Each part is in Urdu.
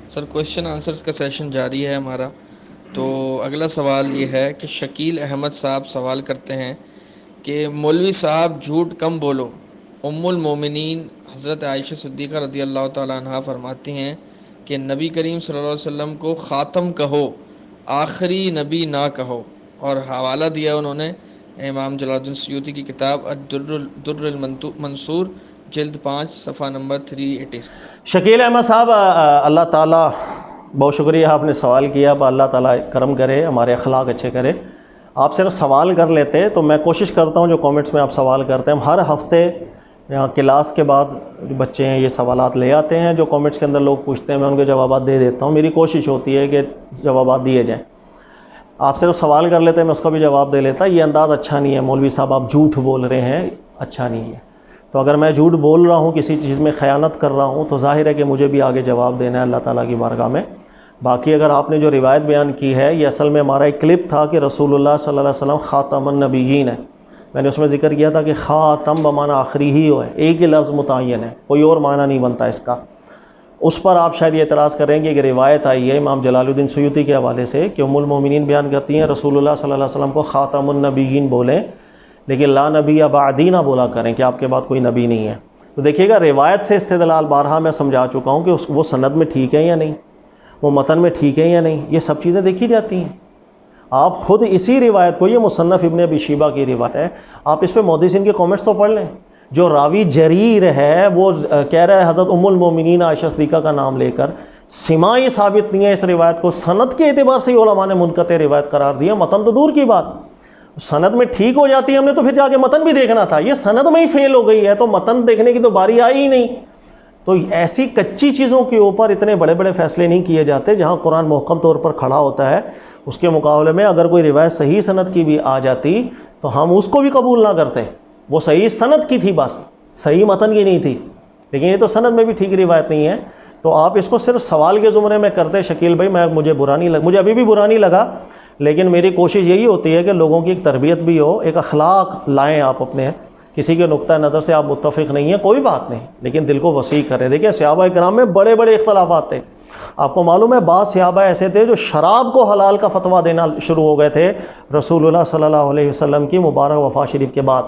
سر کویشچن آنسرز کا سیشن جاری ہے ہمارا. تو اگلا سوال یہ ہے کہ شکیل احمد صاحب سوال کرتے ہیں کہ مولوی صاحب جھوٹ کم بولو. ام المومنین حضرت عائشہ صدیقہ رضی اللہ تعالیٰ عنہ فرماتی ہیں کہ نبی کریم صلی اللہ علیہ وسلم کو خاتم کہو، آخری نبی نہ کہو. اور حوالہ دیا انہوں نے امام جلال الدین سیوطی کی کتاب الدر المنصور جلد 5 صفحہ نمبر 386. شکیل احمد صاحب، اللہ تعالیٰ بہت شکریہ آپ نے سوال کیا. اللہ تعالیٰ کرم کرے، ہمارے اخلاق اچھے کرے. آپ صرف سوال کر لیتے تو میں کوشش کرتا ہوں جو کامنٹس میں آپ سوال کرتے ہیں. ہم ہر ہفتے یہاں کلاس کے بعد جو بچے ہیں یہ سوالات لے آتے ہیں، جو کامنٹس کے اندر لوگ پوچھتے ہیں میں ان کے جوابات دے دیتا ہوں. میری کوشش ہوتی ہے کہ جوابات دیے جائیں. آپ صرف سوال کر لیتے ہیں، میں اس کا بھی جواب دے لیتا. یہ انداز اچھا نہیں ہے مولوی صاحب، آپ جھوٹ بول رہے ہیں، اچھا نہیں ہے. تو اگر میں جھوٹ بول رہا ہوں، کسی چیز میں خیانت کر رہا ہوں، تو ظاہر ہے کہ مجھے بھی آگے جواب دینا ہے اللہ تعالیٰ کی بارگاہ میں. باقی اگر آپ نے جو روایت بیان کی ہے، یہ اصل میں ہمارا ایک کلپ تھا کہ رسول اللہ صلی اللہ علیہ وسلم خاتم النبیین ہے. میں نے اس میں ذکر کیا تھا کہ خاتم بمعنی آخری ہی ہو ہے، ایک ہی لفظ متعین ہے، کوئی اور معنی نہیں بنتا اس کا. اس پر آپ شاید یہ اعتراض کریں گے کہ روایت آئی ہے امام جلال الدین سیوطی کے حوالے سے کہ ام المومنین بیان کرتی ہیں رسول اللہ صلی اللہ علیہ وسلم کو خاتم النبیین بولیں، لیکن لا نبی بعدی نہ بولا کریں کہ آپ کے بعد کوئی نبی نہیں ہے. تو دیکھیے گا روایت سے استدلال بارہا میں سمجھا چکا ہوں کہ وہ سند میں ٹھیک ہے یا نہیں، وہ متن میں ٹھیک ہے یا نہیں، یہ سب چیزیں دیکھی جاتی ہیں. آپ خود اسی روایت کو، یہ مصنف ابن ابی شیبہ کی روایت ہے، آپ اس پہ محدثین کے کامنٹس تو پڑھ لیں. جو راوی جریر ہے وہ کہہ رہا ہے حضرت ام المومنین عائشہ صدیقہ کا نام لے کر، سماعی ثابت نہیں ہے اس روایت کو. سند کے اعتبار سے علماء نے منقطع روایت قرار دیا، متن تو دور کی بات. سند میں ٹھیک ہو جاتی ہے ہم نے تو پھر جا کے متن بھی دیکھنا تھا. یہ سند میں ہی فیل ہو گئی ہے تو متن دیکھنے کی تو باری آئی ہی نہیں. تو ایسی کچی چیزوں کے اوپر اتنے بڑے بڑے فیصلے نہیں کیے جاتے. جہاں قرآن محکم طور پر کھڑا ہوتا ہے اس کے مقابلے میں اگر کوئی روایت صحیح سند کی بھی آ جاتی تو ہم اس کو بھی قبول نہ کرتے. وہ صحیح سند کی تھی، بس صحیح متن کی نہیں تھی، لیکن یہ تو سند میں بھی ٹھیک روایت نہیں ہے. تو آپ اس کو صرف سوال کے زمرے میں کرتے شکیل بھائی، مجھے مجھے ابھی بھی برا نہیں لگا، لیکن میری کوشش یہی ہوتی ہے کہ لوگوں کی ایک تربیت بھی ہو، ایک اخلاق لائیں آپ اپنے. کسی کے نقطہ نظر سے آپ متفق نہیں ہیں کوئی بات نہیں، لیکن دل کو وسیع کریں. دیکھیں صحابہ کرام میں بڑے بڑے اختلافات تھے. آپ کو معلوم ہے بعض صحابہ ایسے تھے جو شراب کو حلال کا فتویٰ دینا شروع ہو گئے تھے رسول اللہ صلی اللہ علیہ وسلم کی مبارک وفات شریف کے بعد.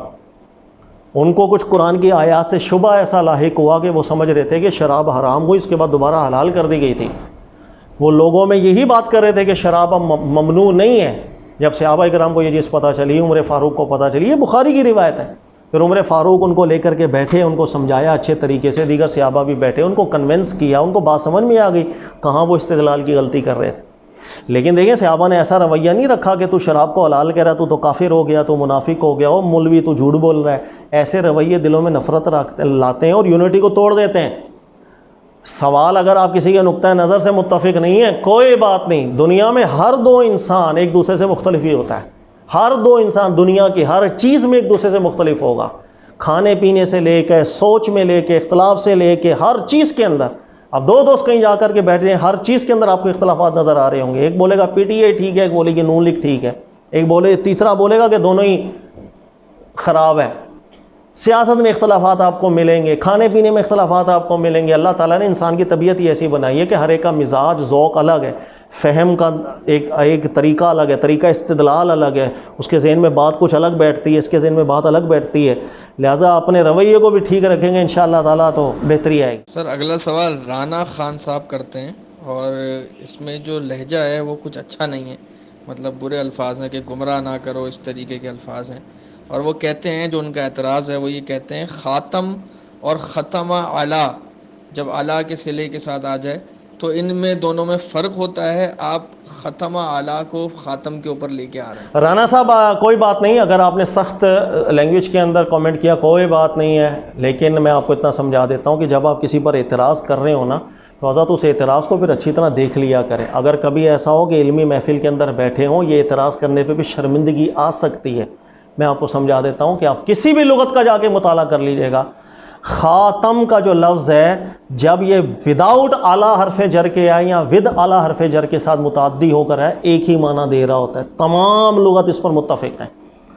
ان کو کچھ قرآن کی آیات سے شبہ ایسا لاحق ہوا کہ وہ سمجھ رہے تھے کہ شراب حرام ہوئی، اس کے بعد دوبارہ حلال کر دی گئی تھی. وہ لوگوں میں یہی بات کر رہے تھے کہ شراب ممنوع نہیں ہے. جب صحابہ کرام کو یہ چیز پتہ چلی، عمر فاروق کو پتہ چلی، یہ بخاری کی روایت ہے، پھر عمر فاروق ان کو لے کر کے بیٹھے، ان کو سمجھایا اچھے طریقے سے، دیگر صحابہ بھی بیٹھے، ان کو کنونس کیا، ان کو بات سمجھ میں آ گئی کہاں وہ استدلال کی غلطی کر رہے تھے. لیکن دیکھیں صحابہ نے ایسا رویہ نہیں رکھا کہ تو شراب کو حلال کہہ رہا تو کافر ہو گیا، تو منافق ہو گیا، او مولوی تو جھوٹ بول رہا ہے. ایسے رویے دلوں میں نفرت لاتے ہیں اور یونٹی کو توڑ دیتے ہیں. سوال اگر آپ کسی کے نقطہ نظر سے متفق نہیں ہیں کوئی بات نہیں، دنیا میں ہر دو انسان ایک دوسرے سے مختلف ہی ہوتا ہے. ہر دو انسان دنیا کی ہر چیز میں ایک دوسرے سے مختلف ہوگا، کھانے پینے سے لے کے، سوچ میں لے کے، اختلاف سے لے کے، ہر چیز کے اندر. اب دو دوست کہیں جا کر کے بیٹھ رہے ہیں، ہر چیز کے اندر آپ کو اختلافات نظر آ رہے ہوں گے. ایک بولے گا پی ٹی آئی ٹھیک ہے، ایک بولے گی نون لیگ ٹھیک ہے، تیسرا بولے گا کہ دونوں ہی خراب ہے. سیاست میں اختلافات آپ کو ملیں گے، کھانے پینے میں اختلافات آپ کو ملیں گے. اللہ تعالیٰ نے انسان کی طبیعت ہی ایسی بنائی ہے کہ ہر ایک کا مزاج ذوق الگ ہے، فہم کا ایک طریقہ الگ ہے، طریقہ استدلال الگ ہے. اس کے ذہن میں بات کچھ الگ بیٹھتی ہے، اس کے ذہن میں بات الگ بیٹھتی ہے. لہٰذا اپنے رویے کو بھی ٹھیک رکھیں گے انشاءاللہ تعالیٰ تو بہتری آئے گی. سر اگلا سوال رانا خان صاحب کرتے ہیں، اور اس میں جو لہجہ ہے وہ کچھ اچھا نہیں ہے، مطلب برے الفاظ ہیں کہ گمراہ نہ کرو، اس طریقے کے الفاظ ہیں. اور وہ کہتے ہیں، جو ان کا اعتراض ہے وہ یہ کہتے ہیں خاتم اور ختم علی جب علی کے صلے کے ساتھ آ جائے تو ان میں دونوں میں فرق ہوتا ہے. آپ ختم علی کو خاتم کے اوپر لے کے آ رہے ہیں. رانا صاحب کوئی بات نہیں، اگر آپ نے سخت لینگویج کے اندر کامنٹ کیا کوئی بات نہیں ہے، لیکن میں آپ کو اتنا سمجھا دیتا ہوں کہ جب آپ کسی پر اعتراض کر رہے ہو نا تو حضرت اس اعتراض کو پھر اچھی طرح دیکھ لیا کریں. اگر کبھی ایسا ہو کہ علمی محفل کے اندر بیٹھے ہوں، یہ اعتراض کرنے پہ بھی شرمندگی آ سکتی ہے. میں آپ کو سمجھا دیتا ہوں کہ آپ کسی بھی لغت کا جا کے مطالعہ کر لیجئے گا. خاتم کا جو لفظ ہے جب یہ وداؤٹ اعلیٰ حرف جر کے آئے یا ود اعلیٰ حرف جر کے ساتھ متعدی ہو کر ہے، ایک ہی معنی دے رہا ہوتا ہے. تمام لغت اس پر متفق ہیں.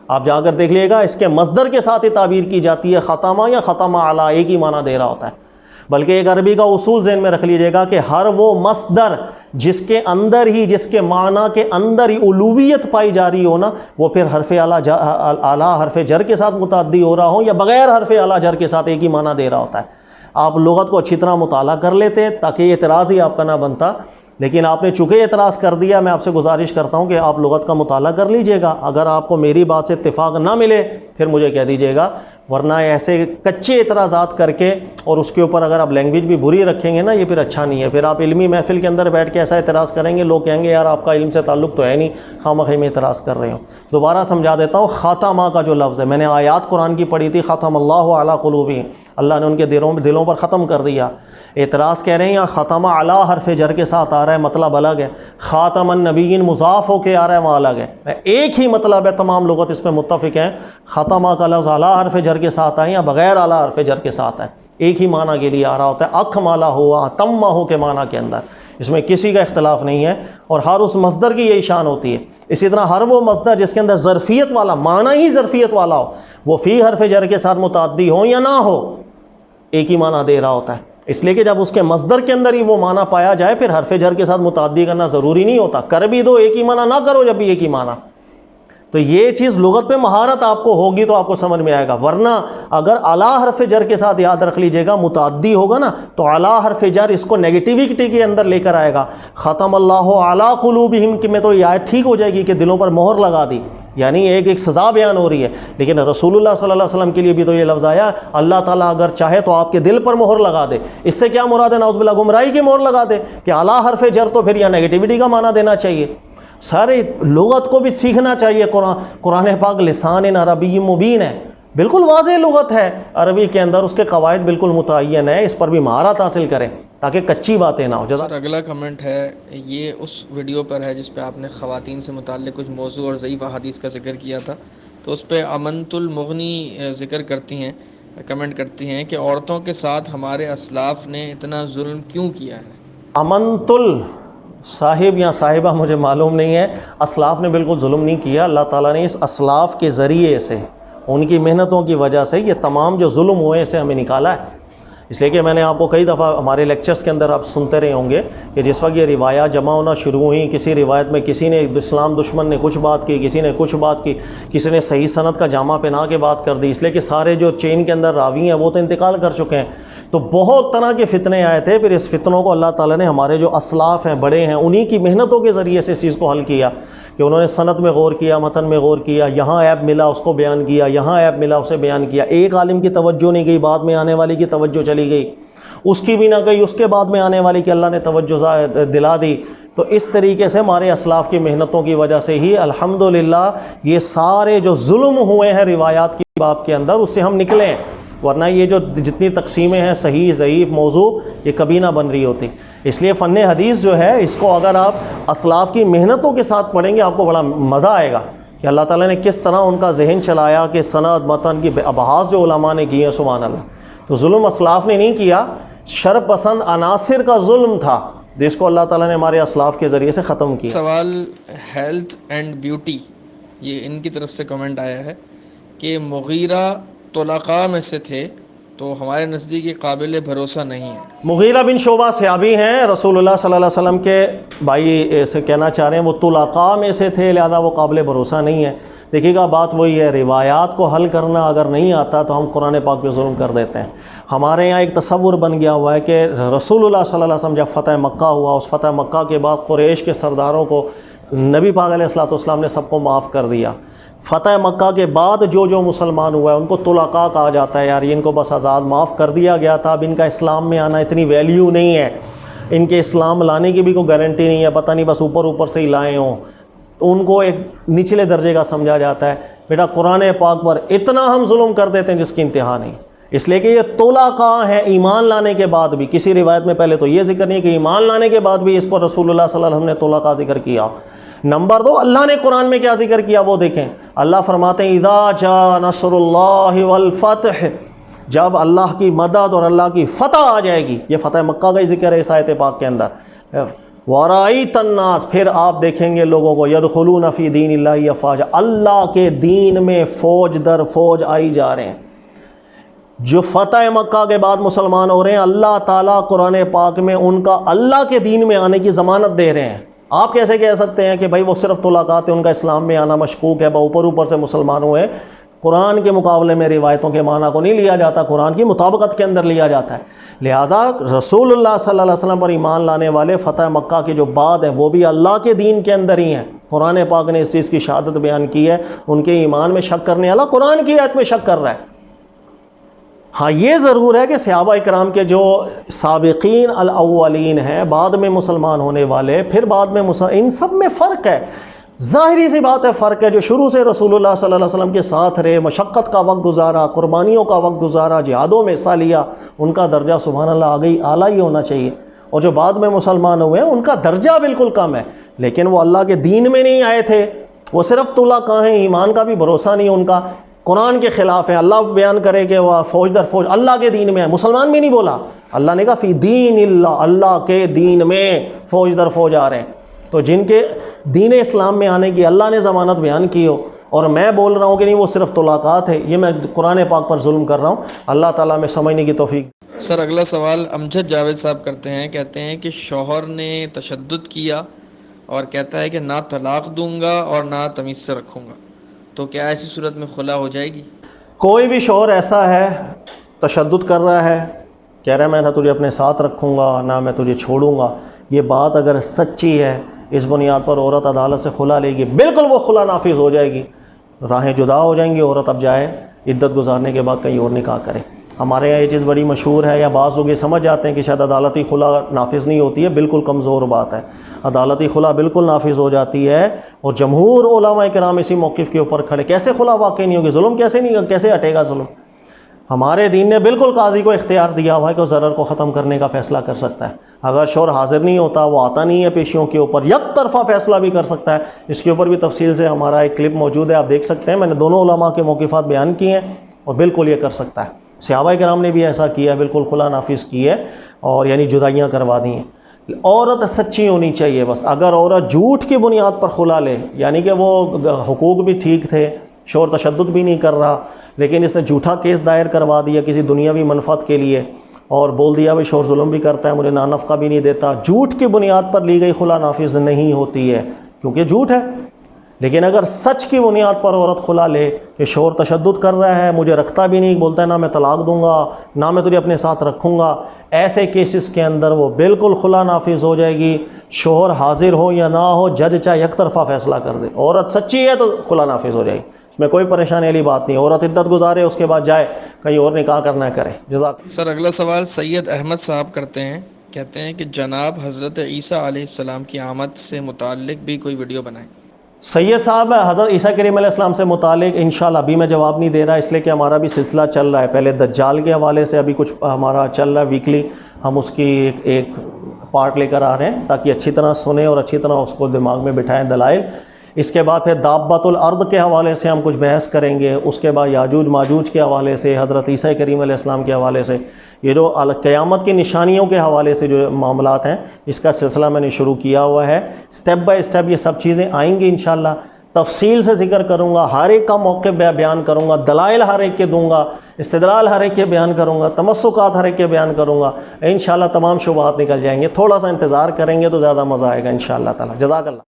آپ جا کر دیکھ لیے گا اس کے مصدر کے ساتھ ہی تعبیر کی جاتی ہے، ختمہ یا ختم اعلیٰ ایک ہی معنی دے رہا ہوتا ہے. بلکہ ایک عربی کا اصول ذہن میں رکھ لیجئے گا کہ ہر وہ مصدر جس کے اندر ہی، جس کے معنی کے اندر ہی الوہیت پائی جا رہی ہو نا، وہ پھر حرف اعلیٰ حرف جر کے ساتھ متعدی ہو رہا ہو یا بغیر حرف اعلیٰ جر کے ساتھ ایک ہی معنی دے رہا ہوتا ہے۔ آپ لغت کو اچھی طرح مطالعہ کر لیتے تاکہ یہ اعتراض ہی آپ کا نہ بنتا، لیکن آپ نے چونکہ اعتراض کر دیا، میں آپ سے گزارش کرتا ہوں کہ آپ لغت کا مطالعہ کر لیجئے گا۔ اگر آپ کو میری بات سے اتفاق نہ ملے پھر مجھے کہہ دیجئے گا، ورنہ ایسے کچے اعتراضات کر کے اور اس کے اوپر اگر آپ لینگویج بھی بری رکھیں گے نا، یہ پھر اچھا نہیں ہے۔ پھر آپ علمی محفل کے اندر بیٹھ کے ایسا اعتراض کریں گے، لوگ کہیں گے یار آپ کا علم سے تعلق تو ہے نہیں، خواہ میں اعتراض کر رہے ہوں۔ دوبارہ سمجھا دیتا ہوں، خاتمہ کا جو لفظ ہے، میں نے آیات قرآن کی پڑھی تھی، ختم اللہ علی قلوبہم، اللہ نے ان کے دلوں پر ختم کر دیا۔ اعتراض کہہ رہے ہیں یہاں ختمہ علی حرف جر کے ساتھ آ رہا ہے، مطلب الگ ہے۔ خاتم النبیین مضاف ہو کے آ رہا ہے، وہاں الگ ہے۔ ایک ہی مطلب ہے، تمام لغت اس پہ متفق ہیں۔ ختمہ کا لفظ علی حرف جر کے ساتھ آئے یا بغیر اعلیٰ حرف جر کے ساتھ ہے، ایک ہی معنی کے لیے آ رہا ہوتا ہے۔ اکملہ ہو، اتمہ ہو کے معنی کے اندر، اس میں کسی کا اختلاف نہیں ہے، اور ہر اس مصدر کی یہی شان ہوتی ہے۔ اسی طرح ہر وہ مصدر جس کے اندر ظرفیت والا معنی ہی ظرفیت والا ہو، وہ فی حرف جر کے ساتھ متعدی ہو یا نہ ہو، ایک ہی معنی دے رہا ہوتا ہے۔ اس لیے کہ جب اس کے مصدر کے اندر ہی وہ معنی پایا جائے پھر حرف جر کے ساتھ متعدی کرنا ضروری نہیں ہوتا، کر بھی دو ایک ہی معنی، نہ کرو جب بھی ایک ہی معنی۔ تو یہ چیز لغت پہ مہارت آپ کو ہوگی تو آپ کو سمجھ میں آئے گا، ورنہ اگر اعلیٰ حرف جر کے ساتھ یاد رکھ لیجئے گا متعدی ہوگا نا تو اعلیٰ حرف جر اس کو نیگیٹیوٹی کے اندر لے کر آئے گا۔ ختم اللہ علی قلوبہم کہ میں تو یہ آیت ٹھیک ہو جائے گی کہ دلوں پر مہر لگا دی، یعنی ایک سزا بیان ہو رہی ہے، لیکن رسول اللہ صلی اللہ علیہ وسلم کے لیے بھی تو یہ لفظ آیا، اللہ تعالیٰ اگر چاہے تو آپ کے دل پر مہر لگا دے۔ اس سے کیا مراد ہے؟ نعوذ باللہ گمراہی کی مہر لگا دے، کہ اعلیٰ حرف جر تو پھر یہاں نیگیٹیوٹی کا معنی دینا چاہیے۔ سارے لغت کو بھی سیکھنا چاہیے۔ قرآن پاک لسان عربی مبین ہے، بالکل واضح لغت ہے عربی کے اندر، اس کے قواعد بالکل متعین ہے، اس پر بھی مہارت حاصل کریں تاکہ کچی باتیں نہ ہو۔ سر اگلا کمنٹ ہے، یہ اس ویڈیو پر ہے جس پہ آپ نے خواتین سے متعلق کچھ موضوع اور ضعیف احادیث کا ذکر کیا تھا، تو اس پہ امنت المغنی ذکر کرتی ہیں، کمنٹ کرتی ہیں کہ عورتوں کے ساتھ ہمارے اسلاف نے اتنا ظلم کیوں کیا ہے؟ امنت صاحب یا صاحبہ مجھے معلوم نہیں ہے، اسلاف نے بالکل ظلم نہیں کیا۔ اللہ تعالیٰ نے اس اسلاف کے ذریعے سے، ان کی محنتوں کی وجہ سے یہ تمام جو ظلم ہوئے اسے ہمیں نکالا ہے۔ اس لیے کہ میں نے آپ کو کئی دفعہ ہمارے لیکچرز کے اندر آپ سنتے رہے ہوں گے کہ جس وقت یہ روایات جمع ہونا شروع ہوئیں، کسی روایت میں کسی نے اسلام دشمن نے کچھ بات کی، کسی نے کچھ بات کی، کسی نے صحیح سند کا جامہ پہنا کے بات کر دی، اس لیے کہ سارے جو چین کے اندر راوی ہیں وہ تو انتقال کر چکے ہیں، تو بہت طرح کے فتنے آئے تھے۔ پھر اس فتنوں کو اللہ تعالیٰ نے ہمارے جو اسلاف ہیں، بڑے ہیں، انہی کی محنتوں کے ذریعے سے اس چیز کو حل کیا کہ انہوں نے سند میں غور کیا، متن میں غور کیا، یہاں عیب ملا اس کو بیان کیا، یہاں عیب ملا اسے بیان کیا۔ ایک عالم کی توجہ نہیں گئی، بعد میں آنے والی کی توجہ چلی گئی، اس کی بھی نہ گئی، اس کے بعد میں آنے والی کی اللہ نے توجہ دلا دی۔ تو اس طریقے سے ہمارے اسلاف کی محنتوں کی وجہ سے ہی الحمدللہ یہ سارے جو ظلم ہوئے ہیں روایات کی باب کے اندر اس سے ہم نکلے ہیں، ورنہ یہ جو جتنی تقسیمیں ہیں صحیح ضعیف موضوع یہ کبھی نہ بن رہی ہوتی۔ اس لیے فن حدیث جو ہے اس کو اگر آپ اسلاف کی محنتوں کے ساتھ پڑھیں گے آپ کو بڑا مزہ آئے گا کہ اللہ تعالیٰ نے کس طرح ان کا ذہن چلایا کہ سند متن کی ابحاث جو علماء نے کی ہیں، سبحان اللہ۔ تو ظلم اسلاف نے نہیں کیا، شر پسند عناصر کا ظلم تھا جس کو اللہ تعالیٰ نے ہمارے اسلاف کے ذریعے سے ختم کیا۔ سوال ہیلتھ اینڈ بیوٹی، یہ ان کی طرف سے کمنٹ آیا ہے کہ مغیرہ طلقاء میں سے تھے تو ہمارے نزدیک یہ قابل بھروسہ نہیں ہے۔ مغیرہ بن شعبہ صحابی ہیں، رسول اللہ صلی اللہ علیہ وسلم کے بھائی سے کہنا چاہ رہے ہیں وہ طلقاء میں سے تھے، لہذا وہ قابل بھروسہ نہیں ہے۔ دیکھیے گا بات وہی ہے، روایات کو حل کرنا اگر نہیں آتا تو ہم قرآن پاک پہ ظلم کر دیتے ہیں۔ ہمارے یہاں ایک تصور بن گیا ہوا ہے کہ رسول اللہ صلی اللہ علیہ وسلم جب فتح مکہ ہوا، اس فتح مکہ کے بعد قریش کے سرداروں کو نبی پاک علیہ الصلوۃ والسلام نے سب کو معاف کر دیا۔ فتح مکہ کے بعد جو مسلمان ہوا ہے ان کو طلقاء کہا جاتا ہے، یار ان کو بس آزاد معاف کر دیا گیا تھا، اب ان کا اسلام میں آنا اتنی ویلیو نہیں ہے، ان کے اسلام لانے کی بھی کوئی گارنٹی نہیں ہے، پتہ نہیں بس اوپر سے ہی لائے ہوں، ان کو ایک نچلے درجے کا سمجھا جاتا ہے۔ بیٹا قرآن پاک پر اتنا ہم ظلم کر دیتے ہیں جس کی انتہا نہیں، اس لیے کہ یہ طلقاء ہیں ایمان لانے کے بعد بھی۔ کسی روایت میں پہلے تو یہ ذکر نہیں کہ ایمان لانے کے بعد بھی اس کو رسول اللہ صلی اللہ علیہ وسلم نے طلقاء ذکر کیا۔ نمبر 2، اللہ نے قرآن میں کیا ذکر کیا وہ دیکھیں۔ اللہ فرماتے ہیں اذا جاء نصر اللہ والفتح، جب اللہ کی مدد اور اللہ کی فتح آ جائے گی، یہ فتح مکہ کا ہی ذکر ہے اس آیت پاک کے اندر۔ وَرَأَيْتَ النَّاسَ، پھر آپ دیکھیں گے لوگوں کو يَدْخُلُونَ فِي دِينِ اللَّهِ أَفْوَاجًا، اللہ کے دین میں فوج در فوج آئی جا رہے ہیں۔ جو فتح مکہ کے بعد مسلمان ہو رہے ہیں، اللہ تعالیٰ قرآن پاک میں ان کا اللہ کے دین میں آنے کی ضمانت دے رہے ہیں۔ آپ کیسے کہہ سکتے ہیں کہ بھائی وہ صرف طلاقات ہیں، ان کا اسلام میں آنا مشکوک ہے، اوپر سے مسلمان ہوئے؟ قرآن کے مقابلے میں روایتوں کے معنی کو نہیں لیا جاتا، قرآن کی مطابقت کے اندر لیا جاتا ہے۔ لہٰذا رسول اللہ صلی اللہ علیہ وسلم پر ایمان لانے والے فتح مکہ کے جو بعد ہیں وہ بھی اللہ کے دین کے اندر ہی ہیں۔ قرآن پاک نے اس چیز کی شہادت بیان کی ہے، ان کے ایمان میں شک کرنے والا قرآن کی آیت میں شک کر رہا ہے۔ ہاں یہ ضرور ہے کہ صحابہ اکرام کے جو سابقین الاولین ہیں، بعد میں مسلمان ہونے والے، پھر بعد میں ان سب میں فرق ہے، ظاہری سی بات ہے، فرق ہے۔ جو شروع سے رسول اللہ صلی اللہ علیہ وسلم کے ساتھ رہے، مشقت کا وقت گزارا، قربانیوں کا وقت گزارا، جہادوں میں حصہ لیا، ان کا درجہ سبحان اللہ آگئی اعلیٰ ہی ہونا چاہیے۔ اور جو بعد میں مسلمان ہوئے ہیں ان کا درجہ بالکل کم ہے، لیکن وہ اللہ کے دین میں نہیں آئے تھے، وہ صرف طلاقاں ہیں، ایمان کا بھی بھروسہ نہیں ان کا، قرآن کے خلاف ہے۔ اللہ بیان کرے کہ وہ فوج در فوج اللہ کے دین میں ہے، مسلمان بھی نہیں بولا، اللہ نے کہا فی دین اللہ، اللہ کے دین میں فوج در فوج آ رہے ہیں۔ تو جن کے دین اسلام میں آنے کی اللہ نے ضمانت بیان کی ہو، اور میں بول رہا ہوں کہ نہیں وہ صرف طلاقات ہے، یہ میں قرآن پاک پر ظلم کر رہا ہوں، اللہ تعالیٰ میں سمجھنے کی توفیق۔ سر اگلا سوال امجد جاوید صاحب کرتے ہیں، کہتے ہیں کہ شوہر نے تشدد کیا اور کہتا ہے کہ نہ طلاق دوں گا اور نہ تمیز سے رکھوں گا، تو کیا ایسی صورت میں خلا ہو جائے گی؟ کوئی بھی شوہر ایسا ہے تشدد کر رہا ہے، کہہ رہا ہے میں نہ تجھے اپنے ساتھ رکھوں گا نہ میں تجھے چھوڑوں گا، یہ بات اگر سچی ہے، اس بنیاد پر عورت عدالت سے خلا لے گی، بالکل وہ خلا نافذ ہو جائے گی، راہیں جدا ہو جائیں گی، عورت اب جائے عدت گزارنے کے بعد کہیں اور نکاح کرے۔ ہمارے یہاں یہ چیز بڑی مشہور ہے، یا بعض لوگ یہ سمجھ جاتے ہیں کہ شاید عدالتی خلا نافذ نہیں ہوتی ہے، بالکل کمزور بات ہے، عدالتی خلا بالکل نافذ ہو جاتی ہے، اور جمہور علماء کرام اسی موقف کے اوپر کھڑے۔ کیسے خلا واقع نہیں ہوگی؟ ظلم کیسے ہٹے گا ظلم؟ ہمارے دین نے بالکل قاضی کو اختیار دیا ہوا ہے کہ وہ ضرر کو ختم کرنے کا فیصلہ کر سکتا ہے۔ اگر شوہر حاضر نہیں ہوتا، وہ آتا نہیں ہے پیشیوں کے اوپر، یک طرفہ فیصلہ بھی کر سکتا ہے۔ اس کے اوپر بھی تفصیل سے ہمارا ایک کلپ موجود ہے، آپ دیکھ سکتے ہیں، میں نے دونوں علماء کے موقفات بیان کیے ہیں، اور بالکل یہ کر سکتا ہے۔ صحابہ کرام نے بھی ایسا کیا ہے، بالکل خلا نافذ کی ہے، اور یعنی جدائیاں کروا دی ہیں۔ عورت سچی ہونی چاہیے بس۔ اگر عورت جھوٹ کی بنیاد پر خلا لے، یعنی کہ وہ حقوق بھی ٹھیک تھے، شوہر تشدد بھی نہیں کر رہا، لیکن اس نے جھوٹا کیس دائر کروا دیا کسی دنیاوی منفعت کے لیے، اور بول دیا بھائی شوہر ظلم بھی کرتا ہے، مجھے نفقہ بھی نہیں دیتا، جھوٹ کی بنیاد پر لی گئی خلا نافذ نہیں ہوتی ہے، کیونکہ جھوٹ ہے۔ لیکن اگر سچ کی بنیاد پر عورت خلا لے کہ شوہر تشدد کر رہا ہے، مجھے رکھتا بھی نہیں، بولتا ہے نہ میں طلاق دوں گا نہ میں تجھے اپنے ساتھ رکھوں گا، ایسے کیسز کے اندر وہ بالکل خلا نافذ ہو جائے گی، شوہر حاضر ہو یا نہ ہو، جج چاہے یک طرفہ فیصلہ کر دے، عورت سچی ہے تو خلا نافذ ہو جائے گی، اس میں کوئی پریشانی والی بات نہیں۔ عورت عدت گزارے، اس کے بعد جائے کہیں اور نکاح کرنا کرے۔ جزاک۔ سر اگلا سوال سید احمد صاحب کرتے ہیں، کہتے ہیں کہ جناب حضرت عیسیٰ علیہ السلام کی آمد سے متعلق بھی کوئی ویڈیو بنائیں۔ سید صاحب حضرت عیسیٰ کریم علیہ السلام سے متعلق انشاءاللہ ابھی میں جواب نہیں دے رہا، اس لیے کہ ہمارا بھی سلسلہ چل رہا ہے، پہلے دجال کے حوالے سے ابھی کچھ ہمارا چل رہا ہے ویکلی، ہم اس کی ایک پارٹ لے کر آ رہے ہیں تاکہ اچھی طرح سنیں اور اچھی طرح اس کو دماغ میں بٹھائیں دلائل۔ اس کے بعد پھر دابۃ الارض کے حوالے سے ہم کچھ بحث کریں گے، اس کے بعد یاجوج ماجوج کے حوالے سے، حضرت عیسیٰ کریم علیہ السلام کے حوالے سے، یہ جو قیامت کی نشانیوں کے حوالے سے جو معاملات ہیں، اس کا سلسلہ میں نے شروع کیا ہوا ہے۔ سٹیپ بائی سٹیپ یہ سب چیزیں آئیں گی انشاءاللہ، تفصیل سے ذکر کروں گا، ہر ایک کا موقع بیان کروں گا، دلائل ہر ایک کے دوں گا، استدلال ہر ایک کے بیان کروں گا، تمسکات ہر ایک کے بیان کروں گا، انشاءاللہ تمام شبہات نکل جائیں گے۔ تھوڑا سا انتظار کریں گے تو زیادہ مزہ آئے گا انشاءاللہ تعالی۔ جزاک اللہ۔